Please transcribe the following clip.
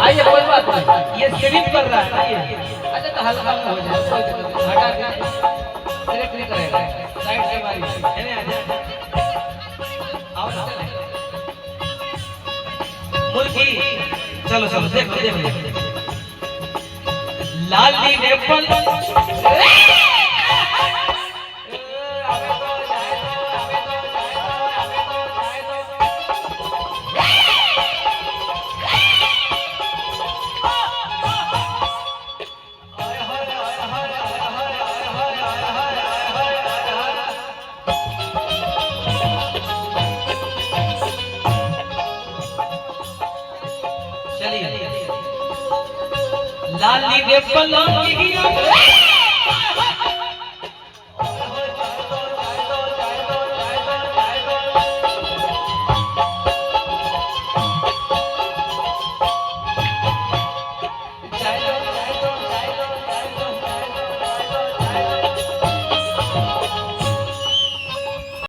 आइए कोई बात नहीं, ये स्लिप कर रहा है। आइए अच्छा तो हल्का हो जाए, हटा के स्लिप नहीं करेगा, साइड से मारिए। है ना आजा आओ ना मुर्गी। चलो चलो देखो देखो लाली ने पल लाली रे पलंगिया